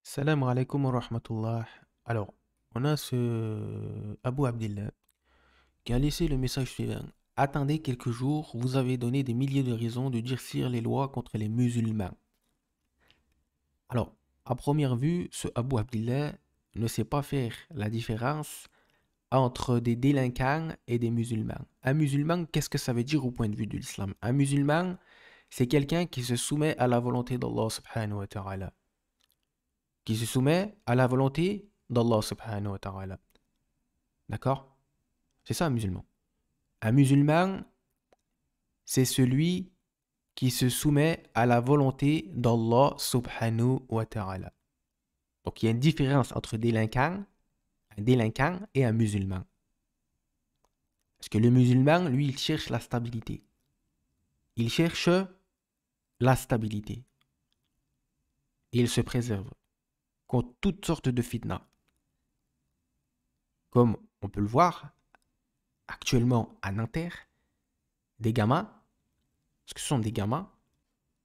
Salam alaikum wa rahmatullah. Alors, on a ce Abu Abdillah qui a laissé le message suivant. Attendez quelques jours, vous avez donné des milliers de raisons de durcir les lois contre les musulmans. Alors, à première vue, ce Abu Abdillah ne sait pas faire la différence entre des délinquants et des musulmans. Un musulman, qu'est-ce que ça veut dire au point de vue de l'islam? Un musulman, c'est quelqu'un qui se soumet à la volonté d'Allah subhanahu wa ta'ala. Qui se soumet à la volonté d'Allah subhanahu wa ta'ala. D'accord? C'est ça un musulman. Un musulman, c'est celui qui se soumet à la volonté d'Allah subhanahu wa ta'ala. Donc il y a une différence entre un délinquant et un musulman. Parce que le musulman, lui, il cherche la stabilité. Il cherche la stabilité. Et il se préserve contre toutes sortes de fitna. Comme on peut le voir actuellement à Nanterre, des gamins, parce que ce sont des gamins,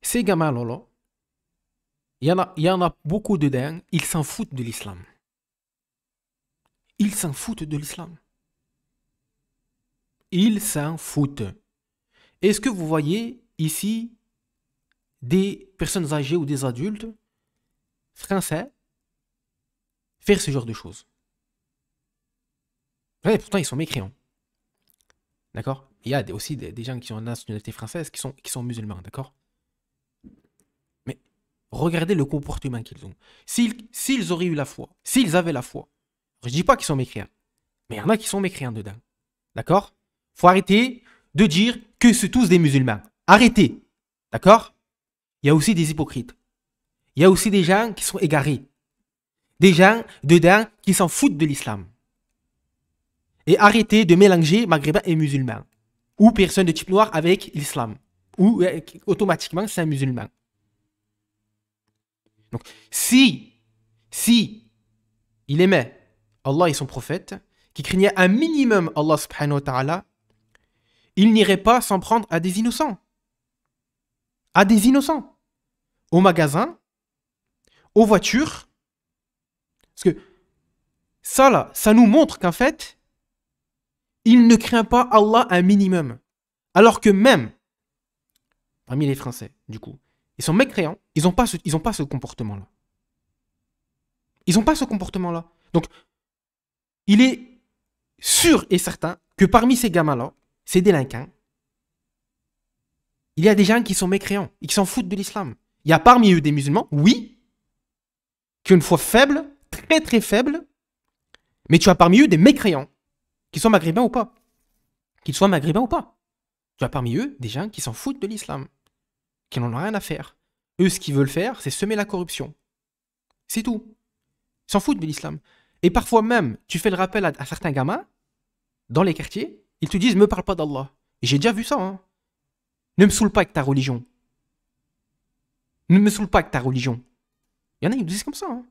ces gamins-là, il y en a beaucoup dedans, ils s'en foutent de l'islam. Ils s'en foutent de l'islam. Ils s'en foutent. Est-ce que vous voyez ici des personnes âgées ou des adultes français faire ce genre de choses? Ouais, pourtant, ils sont mécréants. D'accord? Il y a aussi des gens qui ont la nationalité française qui sont musulmans, d'accord? Mais regardez le comportement qu'ils ont. S'ils auraient eu la foi, s'ils avaient la foi, je ne dis pas qu'ils sont mécréants, mais il y en a qui sont mécréants dedans. D'accord? Faut arrêter de dire que c'est tous des musulmans. Arrêtez. D'accord? Il y a aussi des hypocrites. Il y a aussi des gens qui sont égarés. Des gens dedans qui s'en foutent de l'islam. Et arrêtez de mélanger maghrébins et musulmans. Ou personne de type noir avec l'islam. Ou automatiquement c'est un musulman. Donc si il aimait Allah et son prophète, qui craignait un minimum Allah subhanahu wa ta'ala, il n'irait pas s'en prendre à des innocents. À des innocents. Au magasin, aux voitures. Parce que ça là, ça nous montre qu'en fait, il ne craint pas Allah un minimum. Alors que même, parmi les Français, du coup, ils sont mécréants, ils n'ont pas ce comportement-là. Ils n'ont pas ce comportement-là. Donc, il est sûr et certain que parmi ces gamins-là, ces délinquants, il y a des gens qui sont mécréants et qui s'en foutent de l'islam. Il y a parmi eux des musulmans, oui, qui ont une foi faible, très très faible, mais tu as parmi eux des mécréants, qu'ils soient maghrébins ou pas. Qu'ils soient maghrébins ou pas. Tu as parmi eux des gens qui s'en foutent de l'islam, qui n'en ont rien à faire. Eux, ce qu'ils veulent faire, c'est semer la corruption. C'est tout. Ils s'en foutent de l'islam. Et parfois même, tu fais le rappel à certains gamins, dans les quartiers, ils te disent, me parle pas d'Allah. Et j'ai déjà vu ça, hein. Ne me saoule pas avec ta religion. Ne me saoule pas avec ta religion. Il y en a, ils me disent comme ça, hein.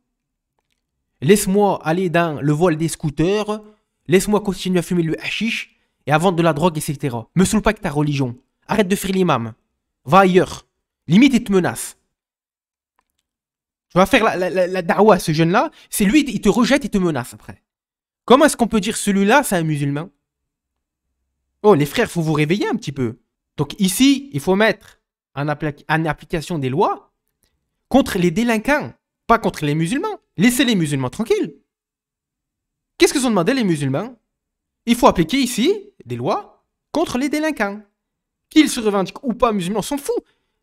Laisse-moi aller dans le vol des scooters, laisse-moi continuer à fumer le hashish et à vendre de la drogue, etc. Me saoule pas avec ta religion. Arrête de faire l'imam. Va ailleurs. Limite, il te menace. Tu vas faire la da'wa à ce jeune-là, c'est lui, il te rejette, il te menace après. Comment est-ce qu'on peut dire celui-là, c'est un musulman? Oh, les frères, il faut vous réveiller un petit peu. Donc ici, il faut mettre en application des lois contre les délinquants, pas contre les musulmans. Laissez les musulmans tranquilles. Qu'est-ce que sont demandé les musulmans? Il faut appliquer ici des lois contre les délinquants. Qu'ils se revendiquent ou pas musulmans, on s'en fout.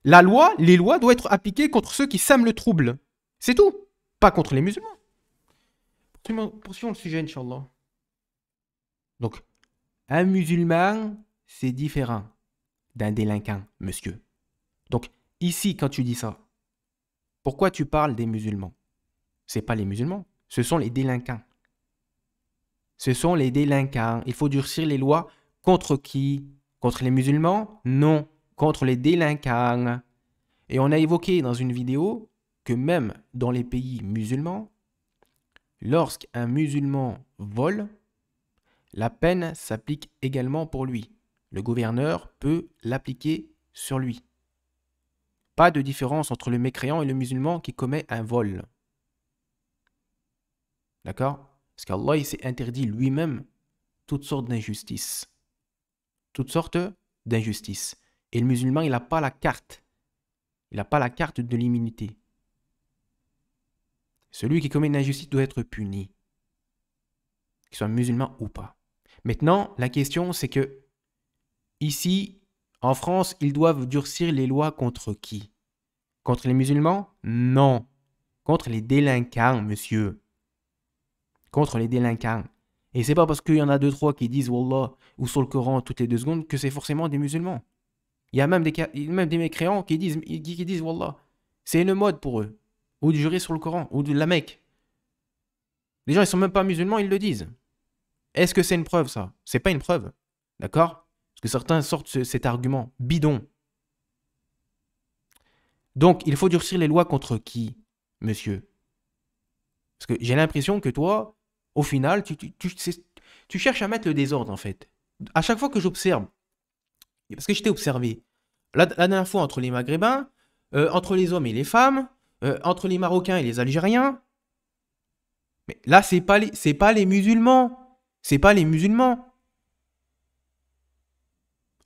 Les lois doivent être appliquées contre ceux qui sèment le trouble. C'est tout. Pas contre les musulmans. Poursuivons le sujet, Inch'Allah. Donc, un musulman, c'est différent d'un délinquant, monsieur. Donc, ici, quand tu dis ça, pourquoi tu parles des musulmans? Ce n'est pas les musulmans, ce sont les délinquants. Ce sont les délinquants. Il faut durcir les lois contre qui? Contre les musulmans? Non, contre les délinquants. Et on a évoqué dans une vidéo que même dans les pays musulmans, lorsqu'un musulman vole, la peine s'applique également pour lui. Le gouverneur peut l'appliquer sur lui. Pas de différence entre le mécréant et le musulman qui commet un vol. D'accord? Parce qu'Allah, il s'est interdit lui-même toutes sortes d'injustices. Toutes sortes d'injustices. Et le musulman, il n'a pas la carte. Il n'a pas la carte de l'immunité. Celui qui commet une injustice doit être puni. Qu'il soit musulman ou pas. Maintenant, la question, c'est que ici, en France, ils doivent durcir les lois contre qui? Contre les musulmans? Non. Contre les délinquants, monsieur. Contre les délinquants. Et c'est pas parce qu'il y en a deux, trois qui disent Wallah ou sur le Coran toutes les 2 secondes que c'est forcément des musulmans. Il y a même des mécréants qui disent Wallah. C'est une mode pour eux. Ou de jurer sur le Coran, ou de la Mecque. Les gens, ils sont même pas musulmans, ils le disent. Est-ce que c'est une preuve, ça? C'est pas une preuve. D'accord? Parce que certains sortent cet argument bidon. Donc, il faut durcir les lois contre qui, monsieur? Parce que j'ai l'impression que toi, au final, tu cherches à mettre le désordre, en fait. À chaque fois que j'observe, parce que je t'ai observé, la dernière fois entre les Maghrébins, entre les hommes et les femmes, entre les Marocains et les Algériens, mais là, c'est pas les musulmans. C'est pas les musulmans.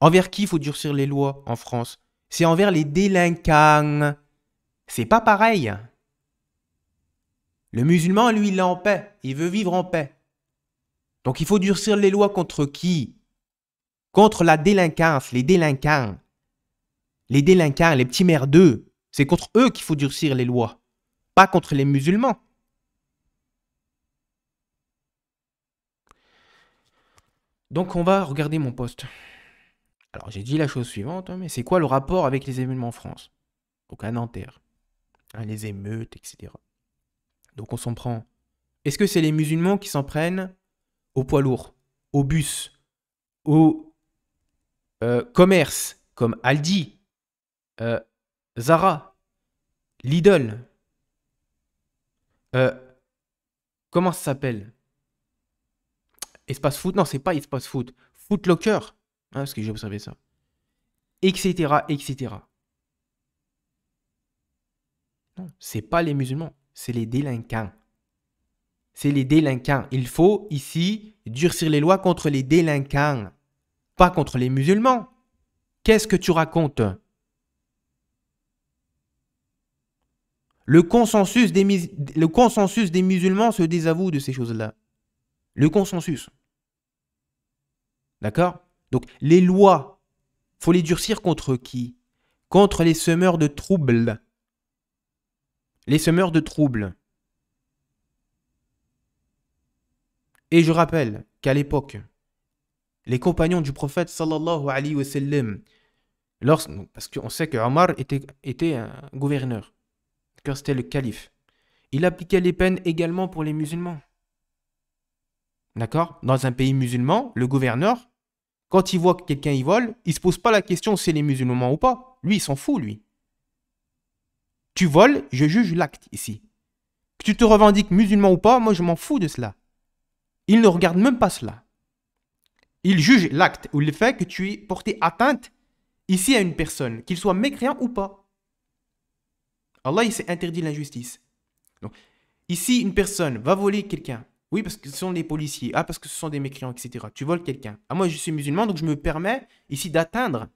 Envers qui il faut durcir les lois en France? C'est envers les délinquants. C'est pas pareil. Le musulman, lui, il est en paix. Il veut vivre en paix. Donc il faut durcir les lois contre qui? Contre la délinquance, les délinquants. Les délinquants, les petits merdeux. C'est contre eux qu'il faut durcir les lois. Pas contre les musulmans. Donc on va regarder mon poste. Alors j'ai dit la chose suivante, mais c'est quoi le rapport avec les événements en France? Donc à Nanterre, les émeutes, etc. Donc on s'en prend. Est-ce que c'est les musulmans qui s'en prennent aux poids lourds, aux bus, aux commerces comme Aldi, Zara, Lidl, euh, comment ça s'appelle? Espace Foot? Non, c'est pas Espace Foot. Foot Locker, parce que j'ai observé ça. Etc., etc. Non, c'est pas les musulmans, c'est les délinquants. C'est les délinquants. Il faut ici durcir les lois contre les délinquants, pas contre les musulmans. Qu'est-ce que tu racontes? Le consensus des musulmans se désavoue de ces choses-là. Le consensus. D'accord? Donc, les lois, faut les durcir contre qui? Contre les semeurs de troubles. Les semeurs de troubles. Et je rappelle qu'à l'époque, les compagnons du prophète sallallahu alayhi wa sallam, parce qu'on sait que Omar était un gouverneur, car c'était le calife, il appliquait les peines également pour les musulmans. D'accord? Dans un pays musulman, le gouverneur, quand il voit que quelqu'un y vole, il ne se pose pas la question si c'est les musulmans ou pas. Lui, il s'en fout, lui. Tu voles, je juge l'acte ici. Que tu te revendiques musulman ou pas, moi, je m'en fous de cela. Il ne regarde même pas cela. Il juge l'acte ou le fait que tu aies porté atteinte ici à une personne, qu'il soit mécréant ou pas. Allah, il s'est interdit l'injustice. Donc, ici, une personne va voler quelqu'un. Oui, parce que ce sont des policiers. Ah, parce que ce sont des mécréants, etc. Tu voles quelqu'un. Ah, moi, je suis musulman, donc je me permets ici d'atteindre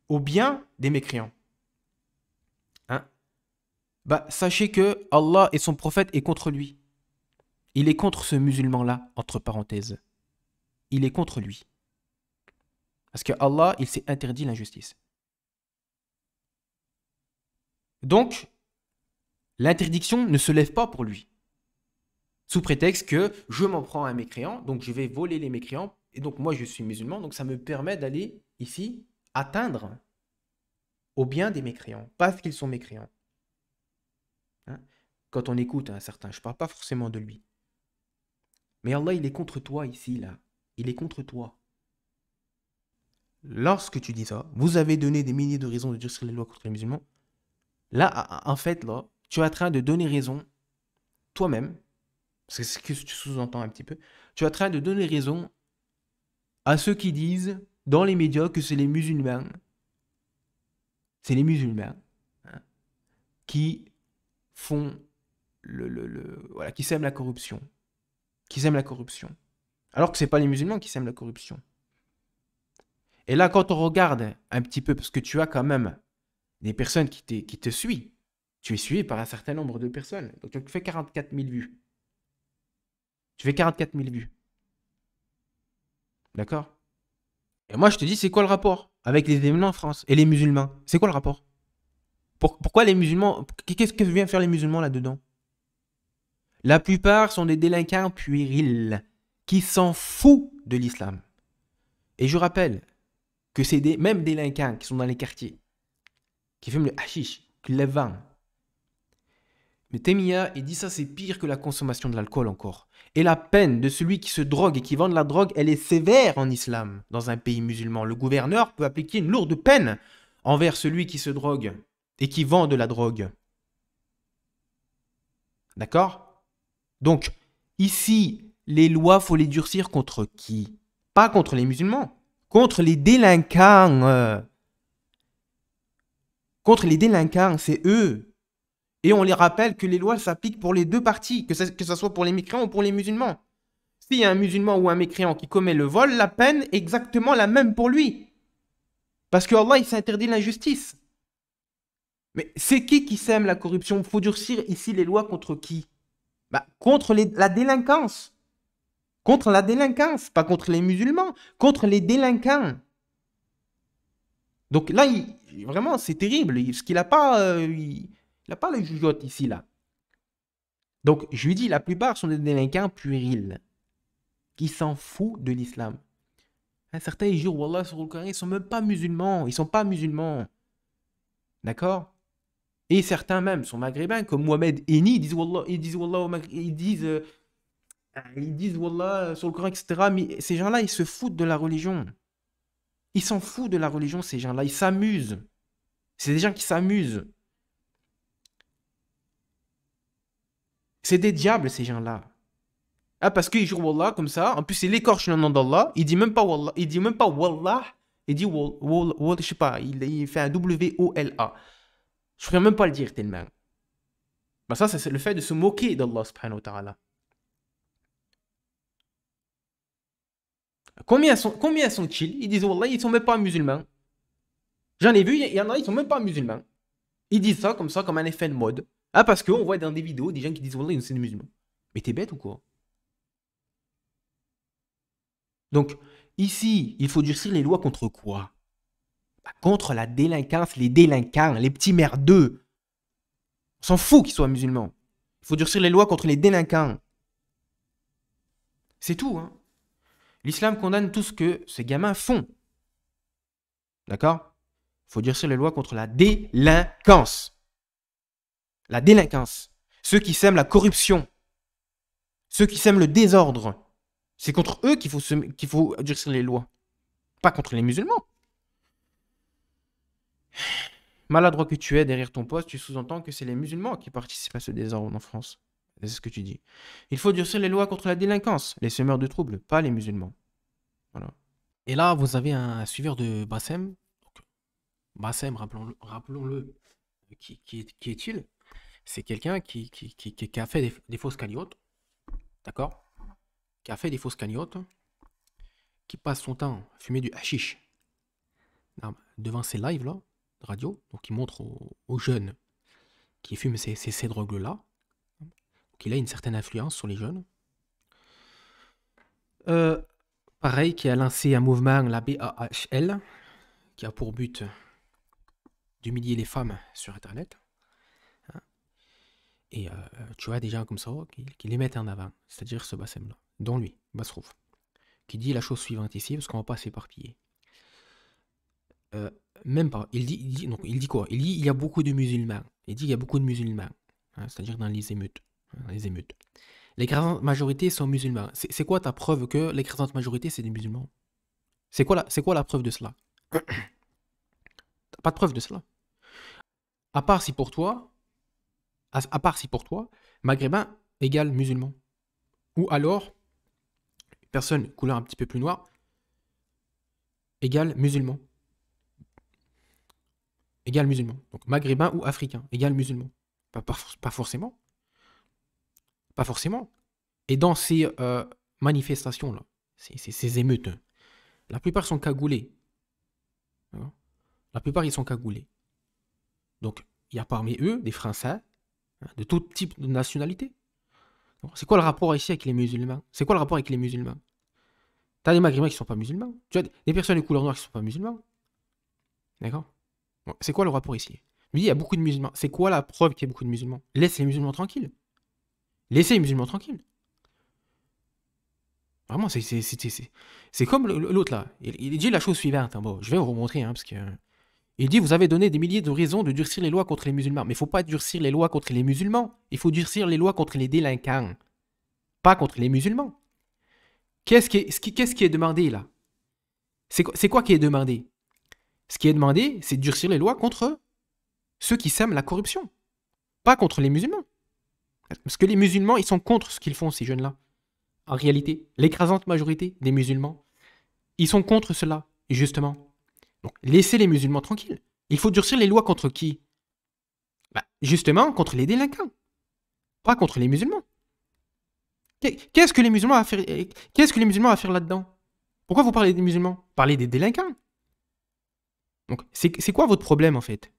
au bien des mécréants. Hein? Bah, sachez que Allah et son prophète est contre lui. Il est contre ce musulman-là, entre parenthèses. Il est contre lui. Parce que Allah, il s'est interdit l'injustice. Donc, l'interdiction ne se lève pas pour lui. Sous prétexte que je m'en prends à un mécréant, donc je vais voler les mécréants, et donc moi je suis musulman, donc ça me permet d'aller ici atteindre au bien des mécréants, parce qu'ils sont mécréants. Hein? Quand on écoute un certain, je ne parle pas forcément de lui. Mais Allah, il est contre toi ici, là. Il est contre toi. Lorsque tu dis ça, vous avez donné des milliers de raisons de durcir les lois contre les musulmans. Là, en fait, là, tu es en train de donner raison toi-même. C'est ce que tu sous-entends un petit peu. Tu es en train de donner raison à ceux qui disent dans les médias que c'est les musulmans. C'est les musulmans, hein, qui font voilà, qui sèment la corruption. qui sèment la corruption. Alors que ce n'est pas les musulmans qui sèment la corruption. Et là, quand on regarde un petit peu, parce que tu as quand même des personnes qui te suivent, tu es suivi par un certain nombre de personnes. Donc tu fais 44 000 vues. Tu fais 44 000 vues. D'accord? Et moi, je te dis, c'est quoi le rapport avec les événements en France et les musulmans? C'est quoi le rapport? Pourquoi les musulmans... Qu'est-ce que viennent faire les musulmans là-dedans? La plupart sont des délinquants puérils qui s'en foutent de l'islam. Et je rappelle que c'est même délinquants qui sont dans les quartiers, qui fument le hashish, qui le vendent. Mais Temia, il dit ça, c'est pire que la consommation de l'alcool encore. Et la peine de celui qui se drogue et qui vend de la drogue, elle est sévère en islam, dans un pays musulman. Le gouverneur peut appliquer une lourde peine envers celui qui se drogue et qui vend de la drogue. D'accord? Donc, ici, les lois, faut les durcir contre qui? Pas contre les musulmans, contre les délinquants. Contre les délinquants, c'est eux. Et on les rappelle que les lois s'appliquent pour les deux parties, que ce soit pour les mécréants ou pour les musulmans. S'il y a un musulman ou un mécréant qui commet le vol, la peine est exactement la même pour lui. Parce que Allah, il s'interdit l'injustice. Mais c'est qui sème la corruption? Il faut durcir ici les lois contre qui? Contre la délinquance. Contre la délinquance, pas contre les musulmans, contre les délinquants. Donc là, vraiment, c'est terrible. Parce qu'il n'a pas... il n'a pas le jugeote ici, là. Donc, je lui dis, la plupart sont des délinquants puérils qui s'en foutent de l'islam. Certains, ils jurent, Wallah, sur le Coran, ils ne sont même pas musulmans. Ils ne sont pas musulmans. D'accord? Et certains même sont maghrébins, comme Mohamed Eni, ils disent Wallah sur le Coran, etc. Mais ces gens-là, ils se foutent de la religion. Ils s'en foutent de la religion, ces gens-là. Ils s'amusent. C'est des gens qui s'amusent. C'est des diables, ces gens-là. Ah, parce qu'ils jurent Wallah comme ça. En plus, il écorche le nom d'Allah. Il dit même pas Wallah. Il dit même pas Wallah. Il dit Wallah, je sais pas. Il fait un W-O-L-A. Je ne pourrais même pas le dire tellement. Ça, c'est le fait de se moquer d'Allah subhanahu wa ta'ala. Combien sont chill? Ils disent Wallah, ils sont même pas musulmans. J'en ai vu, il y en a, ils sont même pas musulmans. Ils disent ça comme un effet de mode. Ah, parce qu'on voit dans des vidéos des gens qui disent Wallah, c'est des musulmans. Mais t'es bête ou quoi? Donc, ici, il faut durcir les lois contre quoi? Contre la délinquance, les délinquants, les petits merdeux. On s'en fout qu'ils soient musulmans. Il faut durcir les lois contre les délinquants. C'est tout, hein. L'islam condamne tout ce que ces gamins font. D'accord? Il faut durcir les lois contre la délinquance. La délinquance. Ceux qui sèment la corruption. Ceux qui sèment le désordre. C'est contre eux qu'il faut durcir les lois. Pas contre les musulmans. Maladroit que tu es derrière ton poste, tu sous-entends que c'est les musulmans qui participent à ce désordre en France. C'est ce que tu dis. Il faut durcir les lois contre la délinquance, les semeurs de troubles, pas les musulmans. Voilà. Et là, vous avez un suiveur de Bassem. Donc, Bassem, rappelons-le, qui est-il? C'est quelqu'un qui a fait des fausses cagnottes. D'accord? Qui a fait des fausses cagnottes. Qui passe son temps à fumer du hashish. Devant ces lives-là, de radio. Donc, il montre aux jeunes qui fument ces drogues-là. Donc, il a une certaine influence sur les jeunes. Pareil, qui a lancé un mouvement, la BAHL, qui a pour but d'humilier les femmes sur Internet. Et tu vois des gens comme ça qui les mettent en avant, c'est-à-dire ce Bassem-là, dont lui, Basrouf, qui dit la chose suivante ici, parce qu'on ne va pas s'éparpiller. Même pas, il dit quoi? Il dit il y a beaucoup de musulmans. Il dit il y a beaucoup de musulmans, c'est-à-dire dans les émeutes. L'écrasante majorité sont musulmans. C'est quoi ta preuve que l'écrasante majorité, c'est des musulmans? C'est quoi la preuve de cela? T'as pas de preuve de cela. À part si pour toi, maghrébin égale musulman. Ou alors, personne couleur un petit peu plus noire égale musulman. Égale musulman. Donc maghrébin ou africain égale musulman. Pas forcément. Pas forcément. Et dans ces manifestations-là, ces émeutes, la plupart sont cagoulés. D'accord. La plupart, ils sont cagoulés. Donc, il y a parmi eux des Français, hein, de tout type de nationalité. C'est quoi le rapport ici avec les musulmans? C'est quoi le rapport avec les musulmans? T'as des Maghrébins qui sont pas musulmans. Tu as des personnes de couleur noire qui sont pas musulmans. D'accord. Bon, c'est quoi le rapport ici? Lui, il y a beaucoup de musulmans. C'est quoi la preuve qu'il y a beaucoup de musulmans? Laisse les musulmans tranquilles. Laissez les musulmans tranquilles. Vraiment, c'est comme l'autre là. Il dit la chose suivante. Hein. Bon, je vais vous montrer, hein, parce que il dit vous avez donné des milliers de raisons de durcir les lois contre les musulmans. Mais il faut pas durcir les lois contre les musulmans. Il faut durcir les lois contre les délinquants, pas contre les musulmans. Qu'est-ce qui est demandé là? C'est quoi qui est demandé? Ce qui est demandé, c'est de durcir les lois contre ceux qui sèment la corruption, pas contre les musulmans. Parce que les musulmans, ils sont contre ce qu'ils font, ces jeunes-là. En réalité, l'écrasante majorité des musulmans, ils sont contre cela, justement. Donc, laissez les musulmans tranquilles. Il faut durcir les lois contre qui? Justement, contre les délinquants, pas contre les musulmans. Qu'est-ce que les musulmans ont à faire là-dedans? Pourquoi vous parlez des musulmans? Parlez des délinquants. Donc, c'est quoi votre problème, en fait?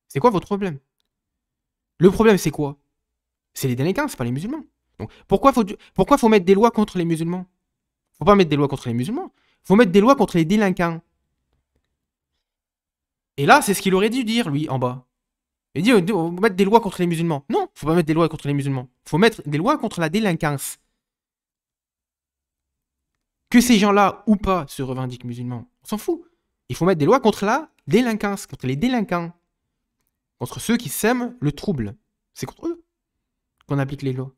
C'est quoi votre problème? Le problème, c'est quoi? C'est les délinquants, c'est pas les musulmans. Donc, pourquoi faut mettre des lois contre les musulmans? Faut pas mettre des lois contre les musulmans. Faut mettre des lois contre les délinquants. Et là, c'est ce qu'il aurait dû dire, lui, en bas. Il dit, on va mettre des lois contre les musulmans. Non, faut pas mettre des lois contre les musulmans. Faut mettre des lois contre la délinquance. Que ces gens-là ou pas se revendiquent musulmans, on s'en fout. Il faut mettre des lois contre la délinquance, contre les délinquants. Contre ceux qui sèment le trouble. C'est contre eux qu'on applique les lois.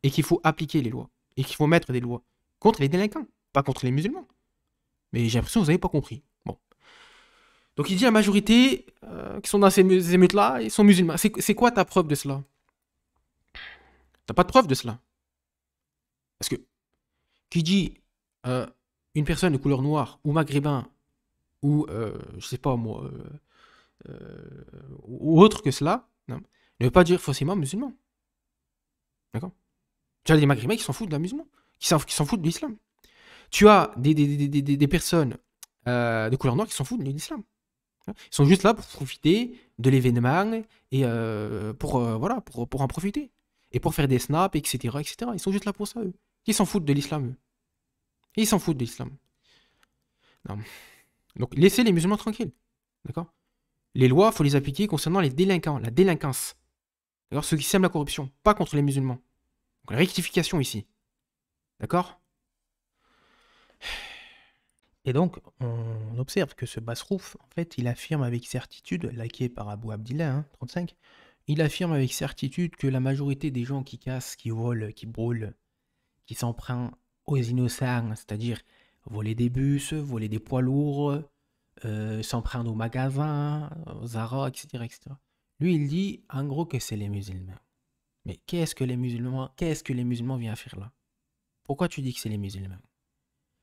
Et qu'il faut appliquer les lois. Et qu'il faut mettre des lois contre les délinquants, pas contre les musulmans. Mais j'ai l'impression que vous n'avez pas compris. Bon. Donc il dit la majorité qui sont dans ces émeutes-là, ils sont musulmans. C'est quoi ta preuve de cela? T'as pas de preuve de cela. Parce que qui dit une personne de couleur noire ou maghrébin ou je sais pas moi ou autre que cela, non, ne veut pas dire forcément musulman. D'accord. Tu as des maghrébins qui s'en foutent de la musulman, qui s'en foutent de l'islam. Tu as des personnes de couleur noire qui s'en foutent de l'islam. Ils sont juste là pour profiter de l'événement et voilà, pour en profiter. Et pour faire des snaps, etc., etc. Ils sont juste là pour ça, eux. Ils s'en foutent de l'islam, eux. Ils s'en foutent de l'islam. Non. Donc, laissez les musulmans tranquilles. D'accord. Les lois, il faut les appliquer concernant les délinquants, la délinquance. D'accord. Ceux qui sèment la corruption, pas contre les musulmans. Donc, la rectification ici. D'accord. Et donc, on observe que ce Basrouf, en fait, il affirme avec certitude, laqué par Abou Abdillah, hein, 35, il affirme avec certitude que la majorité des gens qui cassent, qui volent, qui brûlent, qui s'en prennent aux innocents, c'est-à-dire voler des bus, voler des poids lourds, s'en prendre aux magasins, aux Zara, etc., etc. Lui, il dit en gros que c'est les musulmans. Mais qu'est-ce que les musulmans viennent faire là? Pourquoi tu dis que c'est les musulmans?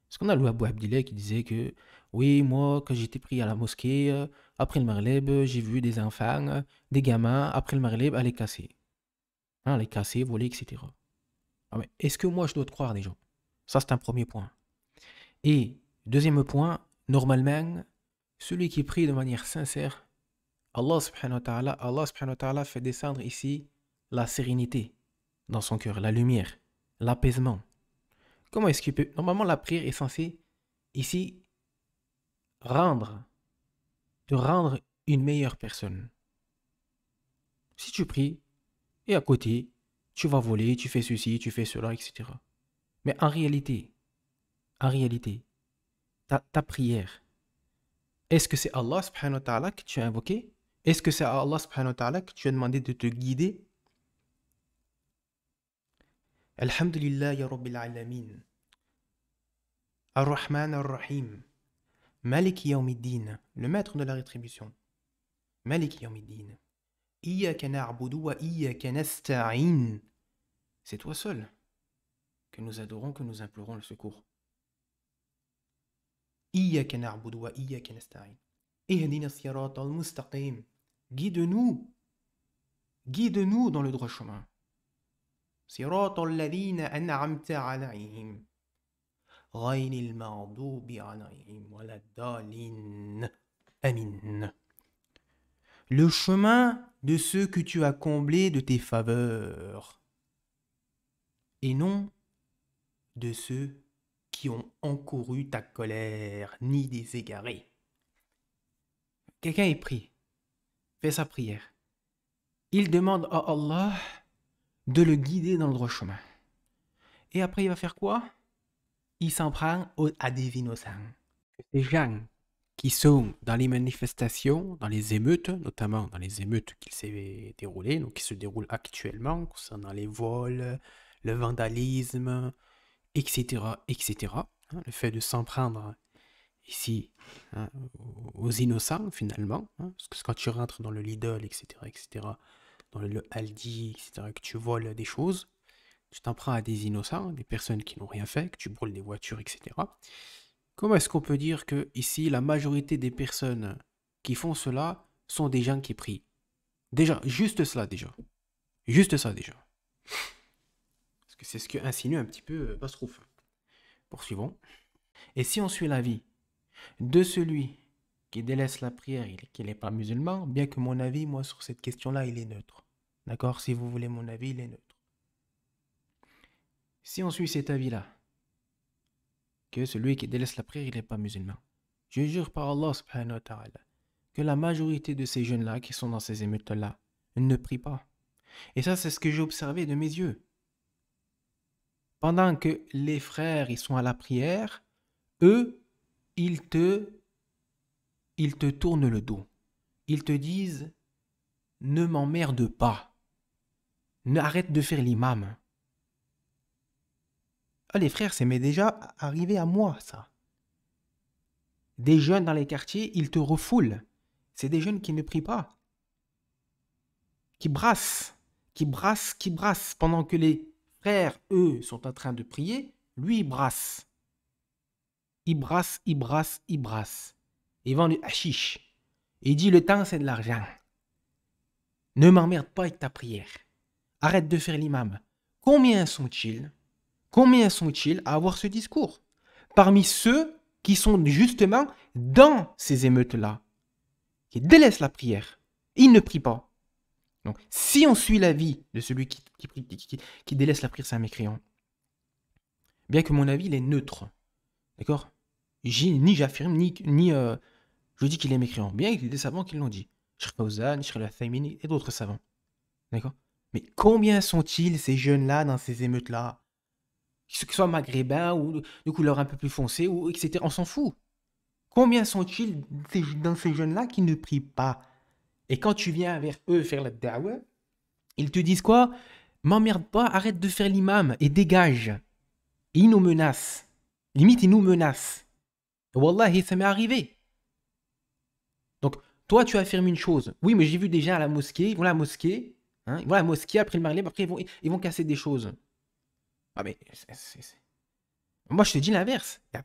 Parce qu'on a le Abou Abdillah qui disait que oui, moi, quand j'étais pris à la mosquée, après le Maghreb, j'ai vu des enfants, des gamins, après le Maghreb, aller casser. Hein, les casser, voler, etc. Ah, mais est-ce que moi, je dois te croire des gens? Ça, c'est un premier point. Et deuxième point, normalement, celui qui prie de manière sincère, Allah subhanahu wa ta'ala fait descendre ici la sérénité dans son cœur, la lumière, l'apaisement. Comment est-ce qu'il peut... Normalement, la prière est censée ici rendre, te rendre une meilleure personne. Si tu pries, et à côté, tu vas voler, tu fais ceci, tu fais cela, etc. Mais en réalité, ta prière, est-ce que c'est Allah subhanahu wa ta'ala que tu as invoqué? Est-ce que c'est à Allah subhanahu wa ta'ala que tu as demandé de te guider? Alhamdulillah ya Rabbil Alamin. Ar-Rahman Ar-Rahim. Malik Yawmiddin, le maître de la rétribution. Malik Yawmiddin. Iyyaka na'budu wa iyyaka nasta'in. C'est toi seul que nous adorons, que nous implorons le secours. Iyyaka na'budu wa iyyaka nasta'in. Ihdina sirata al-mustaqim. Guide-nous. Guide-nous dans le droit chemin. صراط الذين أنعمت عليهم غير المغضوب عليهم ولا الضالين. Amin. Le chemin de ceux que tu as comblés de tes faveurs, et non de ceux qui ont encouru ta colère, ni des égarés. Quelqu'un est pris, fait sa prière. Il demande à Allah de le guider dans le droit chemin. Et après, il va faire quoi? Il s'en prend à des innocents. Ces gens qui sont dans les manifestations, dans les émeutes, notamment dans les émeutes qui s'est déroulées, donc qui se déroulent actuellement, concernant les vols, le vandalisme, etc., etc. Hein, le fait de s'en prendre ici hein, aux innocents, finalement, hein, parce que quand tu rentres dans le Lidl, etc., dans le Aldi, etc., que tu voles des choses, tu t'en prends à des innocents, des personnes qui n'ont rien fait, que tu brûles des voitures, etc. Comment est-ce qu'on peut dire que ici la majorité des personnes qui font cela sont des gens qui prient? Déjà, juste cela déjà. Juste ça déjà. Parce que c'est ce que insinue un petit peu Basrouf. Poursuivons. Et si on suit l'avis de celui qui délaisse la prière et qui n'est pas musulman, bien que mon avis, moi, sur cette question-là, il est neutre. D'accord? Si vous voulez mon avis, il est neutre. Si on suit cet avis-là, que celui qui délaisse la prière, il n'est pas musulman. Je jure par Allah subhanahu wa ta'ala que la majorité de ces jeunes-là qui sont dans ces émeutes-là ne prient pas. Et ça, c'est ce que j'ai observé de mes yeux. Pendant que les frères, ils sont à la prière, eux, ils te tournent le dos. Ils te disent, ne m'emmerde pas. Arrête de faire l'imam. Ah, les frères, ça m'est déjà arrivé à moi, ça. Des jeunes dans les quartiers, ils te refoulent. C'est des jeunes qui ne prient pas. Qui brassent. Pendant que les frères, eux, sont en train de prier, lui, il brasse. Il brasse. Il vend du hashish. Il dit, le temps, c'est de l'argent. Ne m'emmerde pas avec ta prière. Arrête de faire l'imam. Combien sont-ils à avoir ce discours? Parmi ceux qui sont justement dans ces émeutes-là, qui délaissent la prière, ils ne prient pas. Donc, si on suit l'avis de celui qui délaisse la prière, c'est un mécréant. Bien que mon avis, il est neutre. D'accord? Ni j'affirme, ni je dis qu'il est mécréant. Bien qu'il y ait des savants qui l'ont dit. Cheikh Fawzan, Cheikh Al-Uthaymeen et d'autres savants. D'accord? Mais combien sont-ils, ces jeunes-là, dans ces émeutes-là? Qu'ils soient maghrébins ou de couleur un peu plus foncée, ou etc. On s'en fout. Combien sont-ils dans ces jeunes-là qui ne prient pas? Et quand tu viens vers eux faire la da'wah, ils te disent quoi? M'emmerde pas, arrête de faire l'imam et dégage. Et ils nous menacent. Limite, ils nous menacent. Et wallahi, ça m'est arrivé. Donc, toi, tu affirmes une chose. Oui, mais j'ai vu des gens à la mosquée, ils vont à la mosquée, ils vont à la mosquée après le maghrib, après ils vont casser des choses. Ah mais moi je te dis l'inverse. Il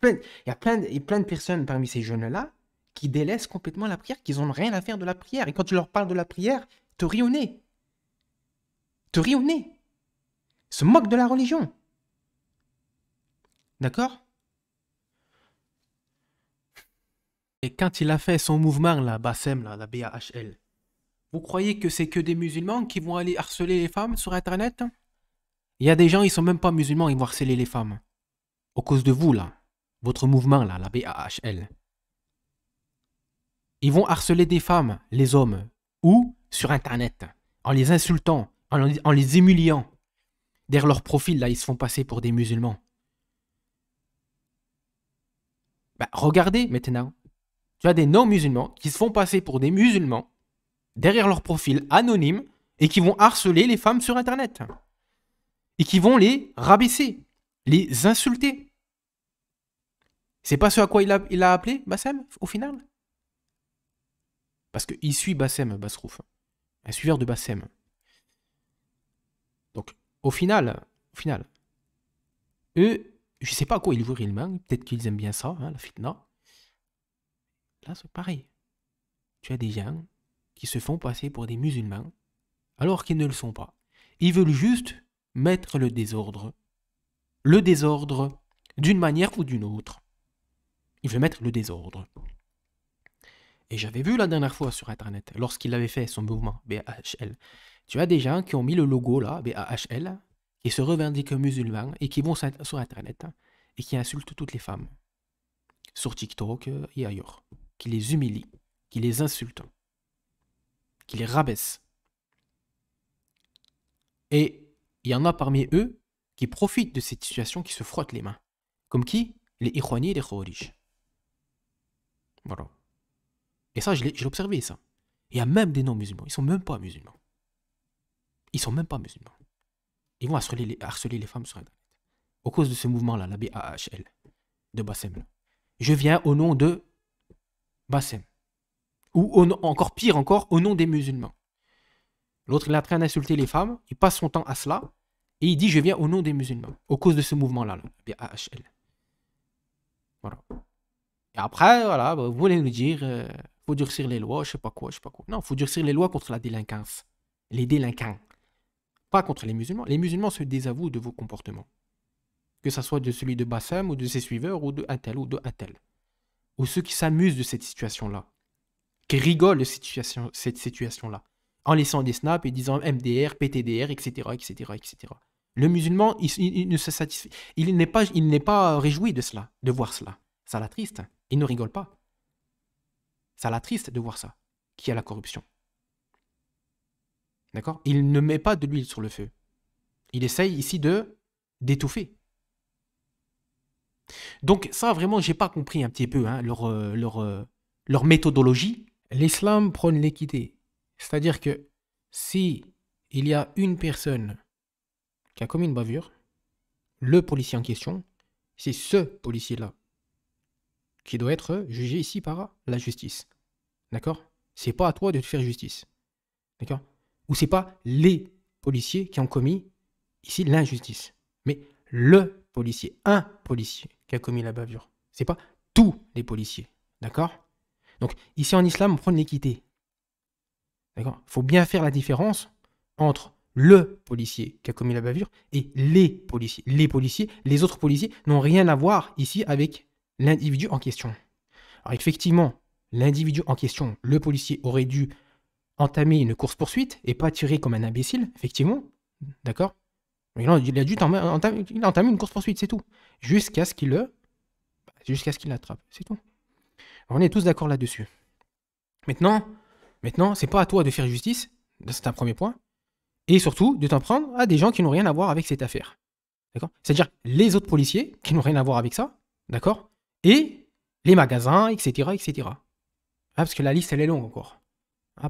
y a plein de personnes parmi ces jeunes-là qui délaissent complètement la prière, qui n'ont rien à faire de la prière. Et quand tu leur parles de la prière, te rient au nez. Ils se moquent de la religion. D'accord? Et quand il a fait son mouvement, là, Bassem, là, la BAHL, vous croyez que c'est que des musulmans qui vont aller harceler les femmes sur Internet? Il y a des gens, ils sont même pas musulmans, ils vont harceler les femmes. À cause de vous, là. Votre mouvement, là, la BAHL. Ils vont harceler des femmes, les hommes. Ou sur Internet. En les insultant, en les humiliant. Derrière leur profil, là, ils se font passer pour des musulmans. Bah, regardez maintenant. Tu as des non-musulmans qui se font passer pour des musulmans derrière leur profil anonyme et qui vont harceler les femmes sur Internet. Et qui vont les rabaisser, les insulter. C'est pas ce à quoi il a appelé Bassem, au final? Parce qu'il suit Bassem, Basrouf. Un suiveur de Bassem. Donc, au final, eux, je sais pas à quoi ils jouent réellement. Peut-être qu'ils aiment bien ça, la fitna. Là, c'est pareil. Tu as des gens qui se font passer pour des musulmans, alors qu'ils ne le sont pas. Ils veulent juste mettre le désordre. Le désordre d'une manière ou d'une autre. Il veut mettre le désordre. Et j'avais vu la dernière fois sur Internet, lorsqu'il avait fait son mouvement BAHL, tu as des gens qui ont mis le logo là, BAHL, qui se revendiquent musulmans et qui vont sur Internet et qui insultent toutes les femmes. Sur TikTok et ailleurs. Qui les humilient, qui les insultent, qui les rabaissent. Et il y en a parmi eux qui profitent de cette situation, qui se frottent les mains. Comme qui? Les Ikhwani et les Khawarij. Voilà. Et ça, je l'ai observé, ça. Il y a même des non-musulmans. Ils sont même pas musulmans. Ils sont même pas musulmans. Ils vont harceler les femmes sur Internet. Au cause de ce mouvement-là, la BAHL, de Bassem. Je viens au nom de Bassem. Ou encore pire encore, au nom des musulmans. L'autre, il est en train d'insulter les femmes. Il passe son temps à cela. Et il dit, je viens au nom des musulmans. Au cause de ce mouvement-là, la BAHL. Voilà. Et après, voilà, vous voulez nous dire, faut durcir les lois, je sais pas quoi. Non, faut durcir les lois contre la délinquance. Les délinquants. Pas contre les musulmans. Les musulmans se désavouent de vos comportements. Que ce soit de celui de Bassem ou de ses suiveurs ou de un tel ou de un tel. Ou ceux qui s'amusent de cette situation-là. Qui rigolent de cette situation-là. En laissant des snaps et disant MDR, PTDR, etc. Le musulman, il ne se satisfait. Il n'est pas réjoui de cela, de voir cela. Ça l'attriste. Il ne rigole pas. Ça l'attriste de voir ça. Qui a la corruption. D'accord? Il ne met pas de l'huile sur le feu. Il essaye ici d'étouffer. Donc ça, vraiment, j'ai pas compris un petit peu leur méthodologie. L'islam prône l'équité. C'est-à-dire que si il y a une personne qui a commis une bavure, le policier en question, c'est ce policier-là qui doit être jugé ici par la justice. D'accord? C'est pas à toi de te faire justice. D'accord? Ou c'est pas les policiers qui ont commis ici l'injustice. Mais le policier, un policier qui a commis la bavure. C'est pas tous les policiers. D'accord? Donc ici en islam, on prend l'équité. D'accord? Il faut bien faire la différence entre le policier qui a commis la bavure et les policiers. Les autres policiers n'ont rien à voir ici avec l'individu en question. Alors effectivement, l'individu en question, le policier, aurait dû entamer une course-poursuite et pas tirer comme un imbécile, effectivement. D'accord? Mais non, il a dû entamer une course-poursuite, c'est tout. Jusqu'à ce qu'il l'attrape, c'est tout. Alors, on est tous d'accord là-dessus. Maintenant, c'est pas à toi de faire justice, c'est un premier point, et surtout de t'en prendre à des gens qui n'ont rien à voir avec cette affaire. D'accord? C'est-à-dire les autres policiers qui n'ont rien à voir avec ça, d'accord? Et les magasins, etc. Parce que la liste, elle est longue encore.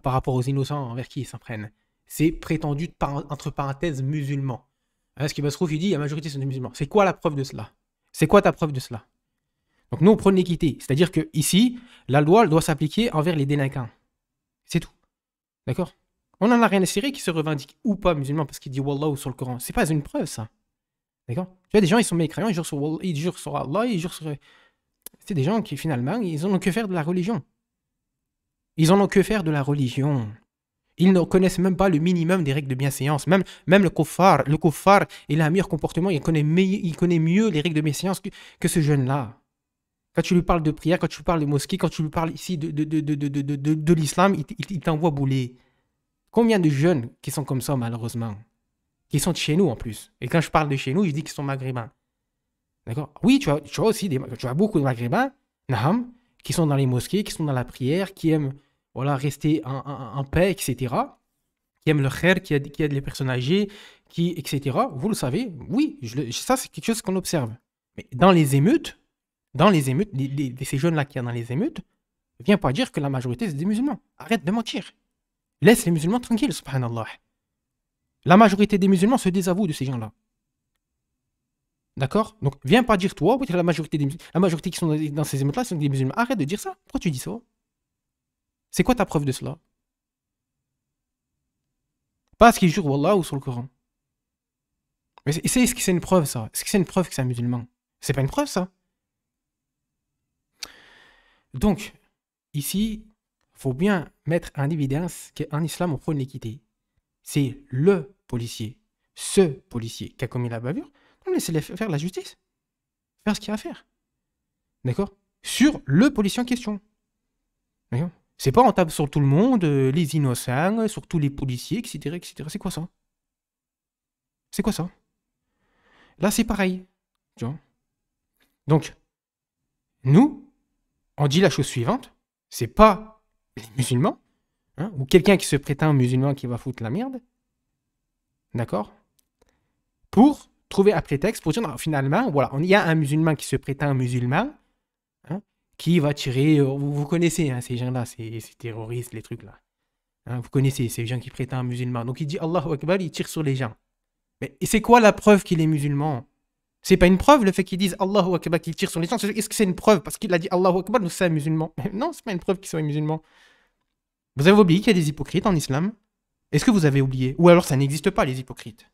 Par rapport aux innocents envers qui ils s'en prennent. C'est prétendu, entre parenthèses, musulmans. Ce qui va se trouver, il dit, la majorité sont des musulmans. C'est quoi la preuve de cela? C'est quoi ta preuve de cela? Donc nous, on prône l'équité. C'est-à-dire que ici, la loi, elle doit s'appliquer envers les délinquants. C'est tout. D'accord? On n'en a rien à cirer qui se revendique ou pas musulman parce qu'il dit Wallah ou sur le Coran. C'est pas une preuve, ça. D'accord? Tu vois, des gens, ils sont mécréants, ils jurent sur Allah, ils jurent sur... C'est des gens qui, finalement, ils en ont que faire de la religion. Ils en ont que faire de la religion. Ils ne connaissent même pas le minimum des règles de bienséance. Même le kuffar, il a un meilleur comportement, il connaît mieux les règles de bienséance que ce jeune-là. Quand tu lui parles de prière, quand tu lui parles de mosquée, quand tu lui parles ici de l'islam, il t'envoie bouler. Combien de jeunes qui sont comme ça, malheureusement? Qui sont de chez nous, en plus. Et quand je parle de chez nous, je dis qu'ils sont maghrébins. D'accord? Oui, tu as aussi beaucoup de maghrébins, naham, qui sont dans les mosquées, qui sont dans la prière, qui aiment rester en paix, etc. Qui aiment le khair, qui aident les personnes âgées, etc. Vous le savez, oui, ça c'est quelque chose qu'on observe. Mais dans les émeutes, ces jeunes-là qui sont dans les émeutes, viens pas dire que la majorité c'est des musulmans. Arrête de mentir. Laisse les musulmans tranquilles, subhanallah. La majorité des musulmans se désavouent de ces gens-là. D'accord? Donc, viens pas dire toi, la majorité qui sont dans ces émeutes-là sont des musulmans. Arrête de dire ça. Pourquoi tu dis ça? C'est quoi ta preuve de cela? Pas ce qu'ils jurent Wallah ou sur le Coran. Mais est-ce que c'est une preuve, ça? Est-ce que c'est une preuve que c'est un musulman? C'est pas une preuve, ça? Donc, ici, il faut bien mettre en évidence qu'en islam, on prône l'équité. C'est le policier. ce policier qui a commis la bavure, on laisse faire la justice. Faire ce qu'il y a à faire. D'accord? Sur le policier en question. D'accord? C'est pas on tape sur tout le monde, les innocents, sur tous les policiers, etc., etc. C'est quoi ça? C'est quoi ça? Là, c'est pareil. Tu vois? Donc, nous, on dit la chose suivante. C'est pas les musulmans, hein, ou quelqu'un qui se prétend musulman qui va foutre la merde. D'accord? Pour trouver un prétexte pour dire, non, finalement, voilà, il y a un musulman qui se prétend musulman, hein, qui va tirer, vous connaissez hein, ces gens-là, ces terroristes, les trucs là. Hein, vous connaissez ces gens qui prétendent musulmans. Donc il dit Allahu Akbar, il tire sur les gens. Mais et c'est quoi la preuve qu'il est musulman? C'est pas une preuve le fait qu'ils disent Allahu Akbar, qu'il tire sur les gens. Est-ce que c'est une preuve parce qu'il a dit Allahu Akbar, nous c'est un musulman? Non, c'est pas une preuve qu'il soit musulman. Vous avez oublié qu'il y a des hypocrites en islam? Est-ce que vous avez oublié? Ou alors ça n'existe pas les hypocrites?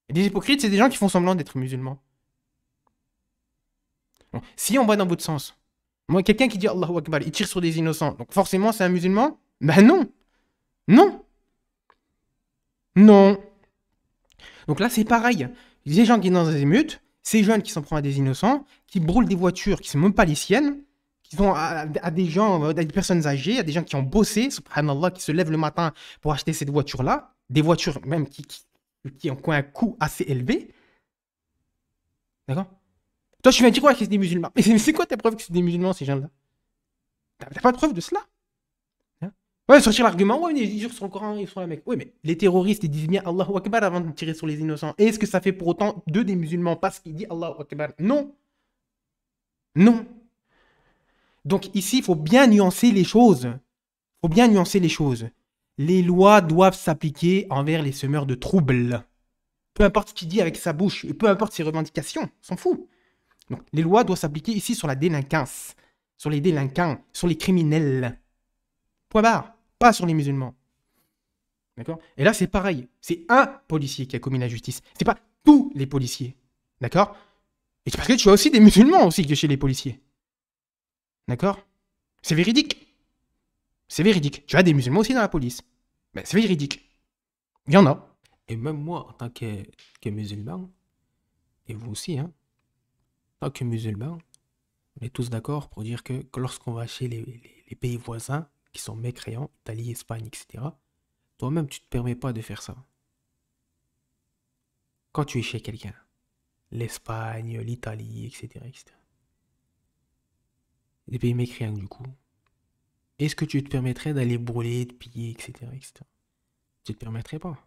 Et les hypocrites, c'est des gens qui font semblant d'être musulmans. Bon, si on va dans votre sens, moi, quelqu'un qui dit Allahu Akbar, il tire sur des innocents, donc forcément c'est un musulman? Ben non! Non! Non! Donc là, c'est pareil. Les gens qui sont dans des émeutes, ces jeunes qui s'en prennent à des innocents, qui brûlent des voitures qui ne sont même pas les siennes, qui sont à des gens, à des personnes âgées, à des gens qui ont bossé, subhanallah, qui se lèvent le matin pour acheter cette voiture-là, des voitures même qui ont un coût assez élevé. D'accord? Toi, tu viens dire quoi que c'est des musulmans? Mais c'est quoi ta preuve que c'est des musulmans, ces gens-là? T'as pas de preuve de cela? Hein? Ouais, sortir l'argument, ouais, ils jurent sur le Coran, ils sont là, mec. Oui, mais les terroristes, ils disent bien Allahu Akbar avant de tirer sur les innocents. Est-ce que ça fait pour autant d'eux des musulmans parce qu'ils disent Allahu Akbar? Non. Non. Donc ici, il faut bien nuancer les choses. Il faut bien nuancer les choses. Les lois doivent s'appliquer envers les semeurs de troubles. Peu importe ce qu'il dit avec sa bouche, et peu importe ses revendications, on s'en fout. Donc, les lois doivent s'appliquer ici sur la délinquance, sur les délinquants, sur les criminels. Point barre. Pas sur les musulmans. D'accord? Et là, c'est pareil. C'est un policier qui a commis la justice. C'est pas tous les policiers. D'accord? Et c'est parce que tu as aussi des musulmans aussi que chez les policiers. D'accord? C'est véridique. C'est véridique. Tu as des musulmans aussi dans la police. Mais c'est véridique. Il y en a. Et même moi, en tant que musulman, et vous aussi, hein, en tant que musulman, on est tous d'accord pour dire que lorsqu'on va chez les pays voisins, qui sont mécréants, Italie, Espagne, etc., toi-même, tu ne te permets pas de faire ça. Quand tu es chez quelqu'un, l'Espagne, l'Italie, etc., etc., les pays mécréants, du coup, est-ce que tu te permettrais d'aller brûler, de piller, etc., etc. Tu ne te permettrais pas.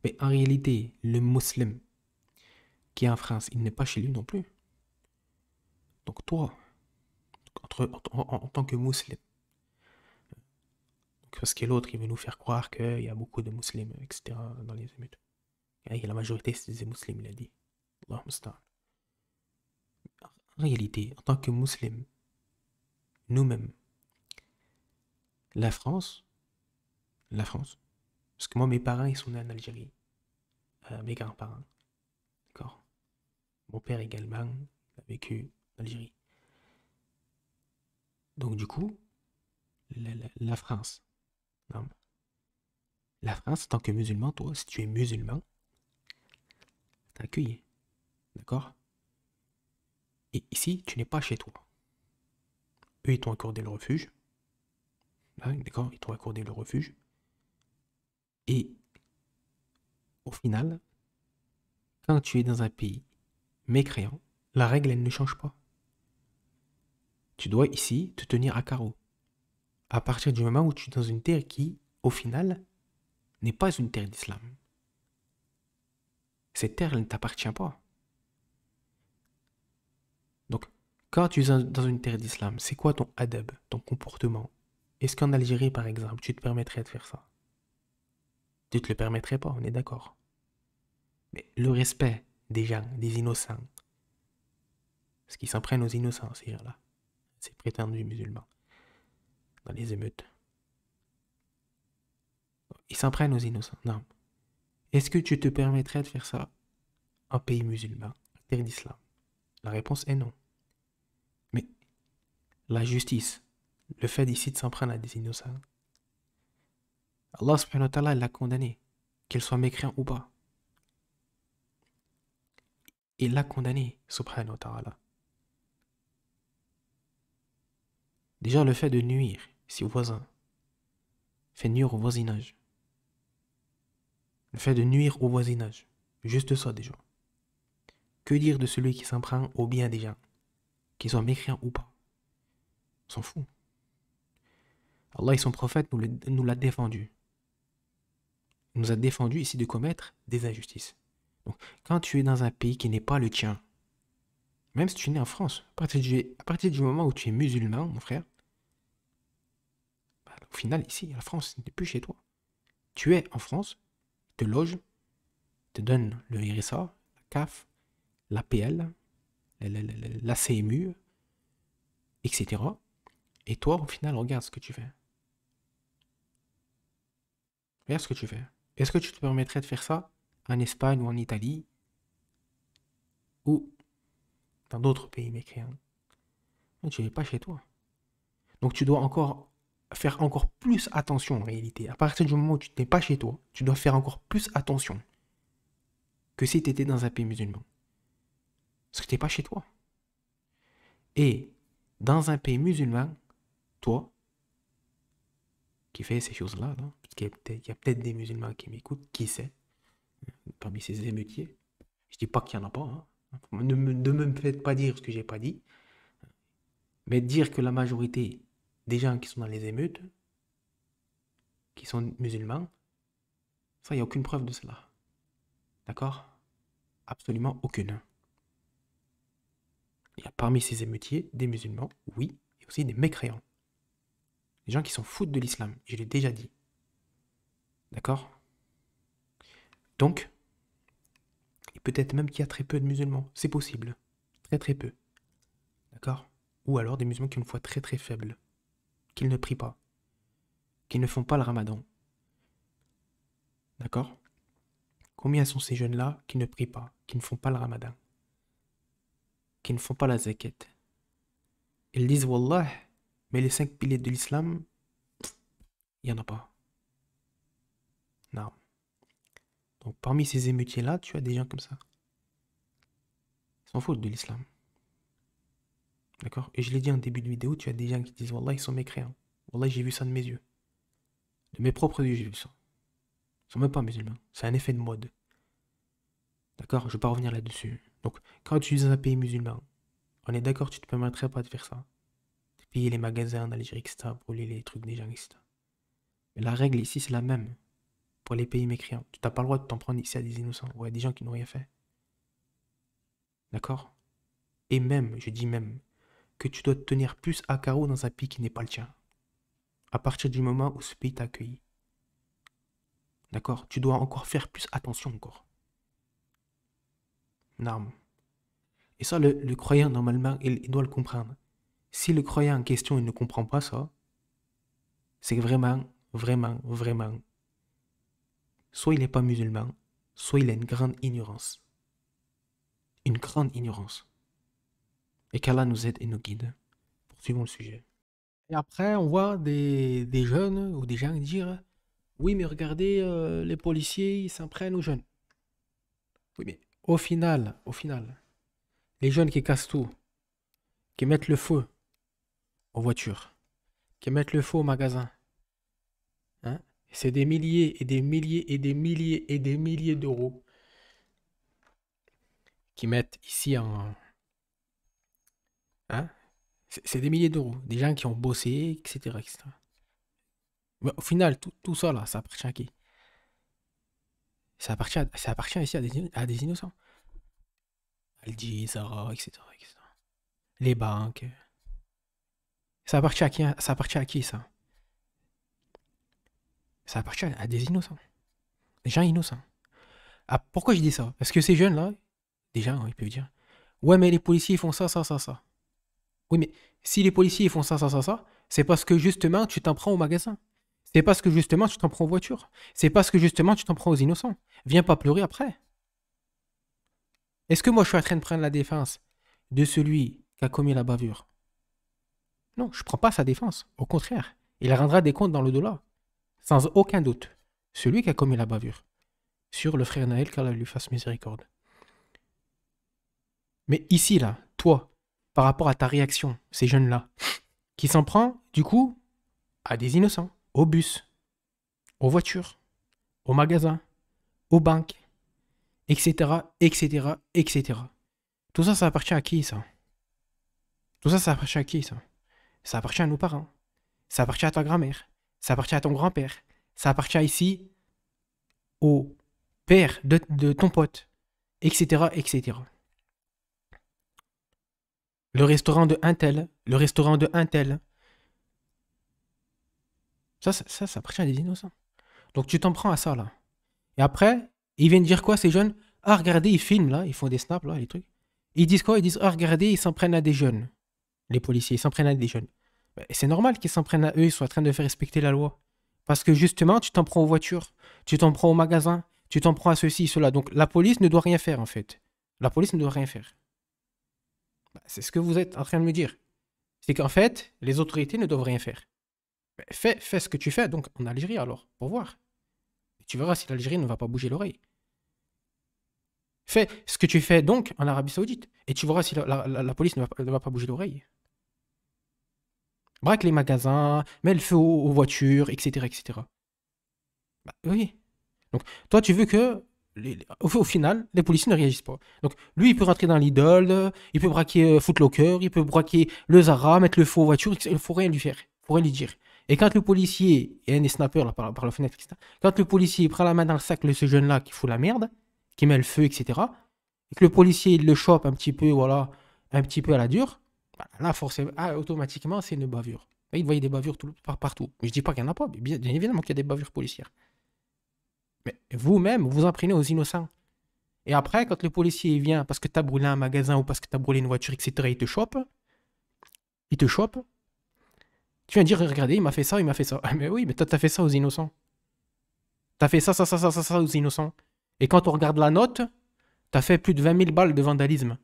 Mais en réalité, le musulman qui est en France, il n'est pas chez lui non plus. Donc toi, en tant que musulman, parce que l'autre, il veut nous faire croire qu'il y a beaucoup de musulmans, etc., dans les émeutes. Et la majorité, c'est des musulmans, il a dit. Allahumma musta'an. En réalité, en tant que musulmans, nous-mêmes, la France, parce que moi, mes parents, ils sont nés en Algérie. Mes grands-parents. D'accord? Mon père également, il a vécu en Algérie. Donc, du coup, la France, non, la France, en tant que musulman, toi, si tu es musulman, t'es accueilli. D'accord? Et ici, tu n'es pas chez toi. Eux, ils t'ont accordé le refuge. Hein, d'accord? Ils t'ont accordé le refuge. Et au final, quand tu es dans un pays mécréant, la règle, elle ne change pas. Tu dois ici te tenir à carreau. À partir du moment où tu es dans une terre qui, au final, n'est pas une terre d'islam. Cette terre, elle ne t'appartient pas. Donc, quand tu es dans une terre d'islam, c'est quoi ton adab, ton comportement? Est-ce qu'en Algérie, par exemple, tu te permettrais de faire ça? Tu ne te le permettrais pas, on est d'accord. Mais le respect des gens, des innocents, parce qu'ils s'en prennent aux innocents, ces gens-là, ces prétendus musulmans, dans les émeutes. Ils s'en prennent aux innocents, non. Est-ce que tu te permettrais de faire ça en pays musulman, en terre d'islam? La réponse est non. Mais la justice, le fait d'ici de s'en prendre à des innocents, Allah subhanahu wa ta'ala l'a condamné, qu'il soit mécréant ou pas. Il l'a condamné, subhanahu wa ta'ala. Déjà, le fait de nuire, si au voisin, fait nuire au voisinage. Le fait de nuire au voisinage. Juste ça, déjà. Que dire de celui qui s'en prend au bien des gens, qu'ils soient mécréants ou pas? On s'en fout. Allah et son prophète nous l'a défendu. Il nous a défendu ici de commettre des injustices. Donc, quand tu es dans un pays qui n'est pas le tien, même si tu es né en France, à partir du moment où tu es musulman, mon frère, bah, au final, ici, la France n'est plus chez toi. Tu es en France, te loge, te donne le RSA, la CAF, l'APL, la CMU, etc. Et toi, au final, regarde ce que tu fais. Regarde ce que tu fais. Est-ce que tu te permettrais de faire ça en Espagne ou en Italie ou dans d'autres pays mécréants? Non, tu n'es pas chez toi. Donc tu dois faire encore plus attention en réalité. À partir du moment où tu n'es pas chez toi, tu dois faire encore plus attention que si tu étais dans un pays musulman. Parce que tu n'es pas chez toi. Et dans un pays musulman, toi, qui fais ces choses-là, là, parce qu'il y a peut-être des musulmans qui m'écoutent, qui sait, parmi ces émeutiers. Je dis pas qu'il n'y en a pas. Hein. Ne me faites pas dire ce que j'ai pas dit. Mais dire que la majorité des gens qui sont dans les émeutes, qui sont musulmans, ça, il n'y a aucune preuve de cela. D'accord? Absolument aucune. Il y a parmi ces émeutiers des musulmans, oui, et aussi des mécréants. Des gens qui s'en foutent de l'islam, je l'ai déjà dit. D'accord? Donc, et peut-être même qu'il y a très peu de musulmans, c'est possible. Très très peu. D'accord? Ou alors des musulmans qui ont une foi très très faible, qu'ils ne prient pas, qui ne font pas le ramadan. D'accord? Combien sont ces jeunes-là qui ne prient pas, qui ne font pas le ramadan, qui ne font pas la zakat? Ils disent Wallah, mais les 5 piliers de l'islam, il n'y en a pas. Non. Donc parmi ces émeutiers-là, tu as des gens comme ça. Ils s'en foutent de l'islam. D'accord? Et je l'ai dit en début de vidéo, tu as des gens qui disent Wallah, ils sont mécréants. Wallah, j'ai vu ça de mes yeux. De mes propres yeux, j'ai vu ça. Ils sont même pas musulmans. C'est un effet de mode. D'accord? Je ne vais pas revenir là-dessus. Donc, quand tu es dans un pays musulman, on est d'accord, tu ne te permettrais pas de faire ça. De piller les magasins dans l'Algérie, etc., brûler les trucs des gens, etc. Mais la règle ici, c'est la même. Pour les pays mécréants. Tu n'as pas le droit de t'en prendre ici à des innocents ou à des gens qui n'ont rien fait. D'accord? Et même, je dis même, que tu dois te tenir plus à carreau dans un pays qui n'est pas le tien. À partir du moment où ce pays t'a accueilli. D'accord? Tu dois encore faire plus attention encore. Non. Et ça, le croyant, normalement, il doit le comprendre. Si le croyant en question, il ne comprend pas ça, c'est vraiment, vraiment, vraiment, soit il n'est pas musulman, soit il a une grande ignorance. Une grande ignorance. Et qu'Allah nous aide et nous guide. Poursuivons le sujet. Et après, on voit des jeunes ou des gens dire oui, mais regardez, les policiers, ils s'en prennent aux jeunes. Oui, mais au final, les jeunes qui cassent tout, qui mettent le feu aux voitures, qui mettent le feu aux magasins, hein, c'est des milliers et des milliers et des milliers et des milliers d'euros qui mettent ici en. Hein, c'est des milliers d'euros. Des gens qui ont bossé, etc. etc. Mais au final, tout ça, là, ça appartient à qui? Ça appartient ici à des innocents. Aldi, Zara, etc., etc. Les banques. Ça appartient à qui, hein? Ça appartient à qui, ça? Ça appartient à des innocents. Des gens innocents. Ah, pourquoi je dis ça? Parce que ces jeunes-là, des gens, ils peuvent dire ouais, mais les policiers, ils font ça, ça, ça, ça. Oui, mais si les policiers, ils font ça, ça, ça, ça, c'est parce que justement, tu t'en prends au magasin. C'est parce que justement, tu t'en prends aux voitures. C'est parce que justement, tu t'en prends aux innocents. Viens pas pleurer après. Est-ce que moi, je suis en train de prendre la défense de celui qui a commis la bavure? Non, je ne prends pas sa défense. Au contraire, il rendra des comptes dans le dollar. Sans aucun doute. Celui qui a commis la bavure. Sur le frère Naël, qu'Allah lui fasse miséricorde. Mais ici, là, toi, par rapport à ta réaction, ces jeunes-là, qui s'en prend, du coup, à des innocents, au bus, aux voitures, aux magasins, aux banques, etc., etc., etc. Tout ça, ça appartient à qui, ça? Tout ça, ça appartient à qui, ça? Ça appartient à nos parents. Ça appartient à ta grand-mère. Ça appartient à ton grand-père. Ça appartient ici au père de ton pote, etc., etc. Le restaurant de un tel, le restaurant de un tel. Ça appartient à des innocents. Donc tu t'en prends à ça, là. Et après, ils viennent dire quoi, ces jeunes? Ah, regardez, ils filment, là, ils font des snaps, là, les trucs. Ils disent quoi? Ils disent, ah, regardez, ils s'en prennent à des jeunes. Les policiers, ils s'en prennent à des jeunes. Ben, c'est normal qu'ils s'en prennent à eux, ils sont en train de faire respecter la loi. Parce que justement, tu t'en prends aux voitures, tu t'en prends au magasin, tu t'en prends à ceci, cela. Donc la police ne doit rien faire, en fait. La police ne doit rien faire. Ben, c'est ce que vous êtes en train de me dire. C'est qu'en fait, les autorités ne doivent rien faire. Ben, fais ce que tu fais, donc en Algérie, alors, pour voir. Et tu verras si l'Algérie ne va pas bouger l'oreille. Fais ce que tu fais donc en Arabie Saoudite. Et tu verras si la police ne va pas bouger l'oreille. Braque les magasins, mets le feu aux voitures, etc., etc. Bah, oui. Donc, toi, tu veux que, au final, les policiers ne réagissent pas. Donc, lui, il peut rentrer dans l'idole, il peut braquer Footlocker, il peut braquer le Zara, mettre le feu aux voitures, il ne faut rien lui faire. Il faut rien lui dire. Et quand le policier, il y a des snappers là, par la fenêtre, etc. Quand le policier prend la main dans le sac de ce jeune-là qui fout la merde, qui met le feu, etc., et que le policier il le chope un petit peu, voilà, un petit peu à la dure, bah, là, forcément, automatiquement, c'est une bavure. Là, il voyait des bavures partout. Mais je dis pas qu'il n'y en a pas, mais bien évidemment qu'il y a des bavures policières. Mais vous-même, vous en prenez aux innocents. Et après, quand le policier vient parce que tu as brûlé un magasin ou parce que tu as brûlé une voiture, etc., il te chope, tu viens dire, regardez, il m'a fait ça, il m'a fait ça. Mais oui, mais toi, tu as fait ça aux innocents. Tu as fait ça aux innocents. Et quand on regarde la note, tu as fait plus de 20 000 balles de vandalisme.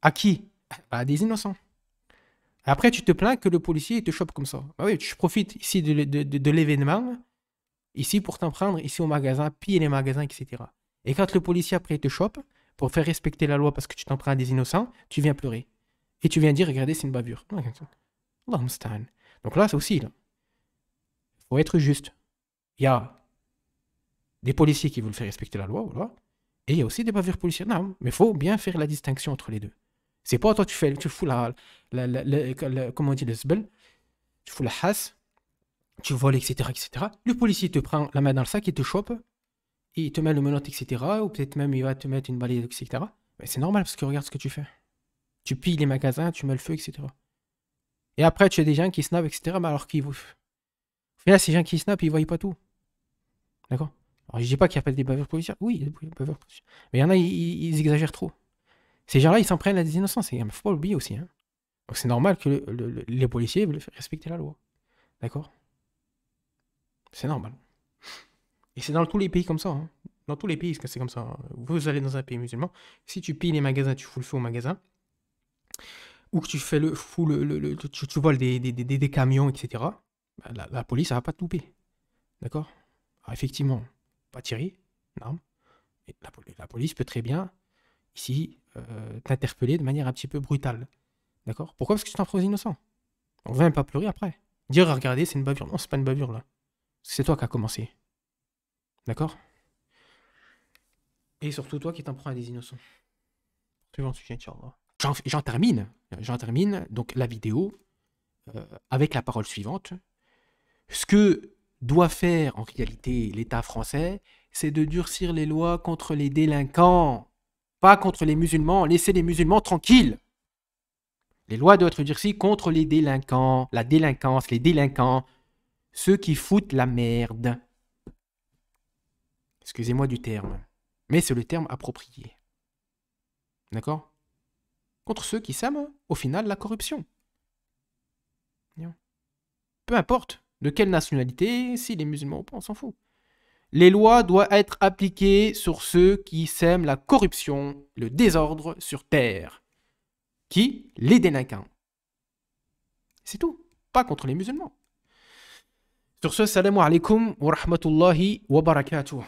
À qui? À des innocents. Après, tu te plains que le policier te chope comme ça. Bah oui, tu profites ici de l'événement, ici pour t'en prendre, ici au magasin, piller les magasins, etc. Et quand le policier après te chope, pour faire respecter la loi parce que tu t'en prends à des innocents, tu viens pleurer. Et tu viens dire, regardez, c'est une bavure. Allah musta'an. Donc là, c'est aussi, il faut être juste. Il y a des policiers qui veulent faire respecter la loi, voilà. Et il y a aussi des bavures policières. Non, mais il faut bien faire la distinction entre les deux. C'est pas toi, tu fous comment on dit, le zbel, tu fous la hasse, tu voles, etc., etc. Le policier te prend la main dans le sac, il te chope, et il te met le menotte, etc. Ou peut-être même il va te mettre une balayette, etc. Mais c'est normal parce que regarde ce que tu fais. Tu pilles les magasins, tu mets le feu, etc. Et après, tu as des gens qui snap, etc. Mais alors qu'ils. Au final, ces gens qui snap, ils voient pas tout. D'accord? Alors je dis pas qu'il n'y a pas des bavures policières. Oui, il y a des bavures policières. Mais il y en a, ils exagèrent trop. Ces gens-là, ils s'en prennent à des innocents. Il ne faut pas l'oublier aussi. Hein. Donc c'est normal que les policiers veulent faire respecter la loi. D'accord? C'est normal. Et c'est dans tous les pays comme ça. Hein. Dans tous les pays, c'est comme ça. Hein. Vous allez dans un pays musulman, si tu pilles les magasins, tu fous le feu au magasin, ou que tu fais tu voles des camions, etc., bah, la police, ça va pas te louper. D'accord? Alors, effectivement, pas tirer, non. Et la police peut très bien, ici, t'interpeller de manière un petit peu brutale. D'accord? Pourquoi? Parce que tu t'en prends aux innocents. On ne va même pas pleurer après. Dire, regardez, c'est une bavure. Non, c'est pas une bavure, là. C'est toi qui as commencé. D'accord? Et surtout toi qui t'en prends à des innocents. Suivant sujet, Inch'Allah. J'en termine donc la vidéo avec la parole suivante. Ce que doit faire en réalité l'État français, c'est de durcir les lois contre les délinquants, pas contre les musulmans. Laissez les musulmans tranquilles. Les lois doivent être durcies contre les délinquants, la délinquance, les délinquants, ceux qui foutent la merde. Excusez-moi du terme, mais c'est le terme approprié. D'accord? Contre ceux qui sèment, au final, la corruption. Peu importe de quelle nationalité, si les musulmans ou pas, on s'en fout. Les lois doivent être appliquées sur ceux qui sèment la corruption, le désordre sur terre. Qui? Les délinquants. C'est tout. Pas contre les musulmans. Sur ce, salam alaikum wa rahmatullahi wa barakatuh.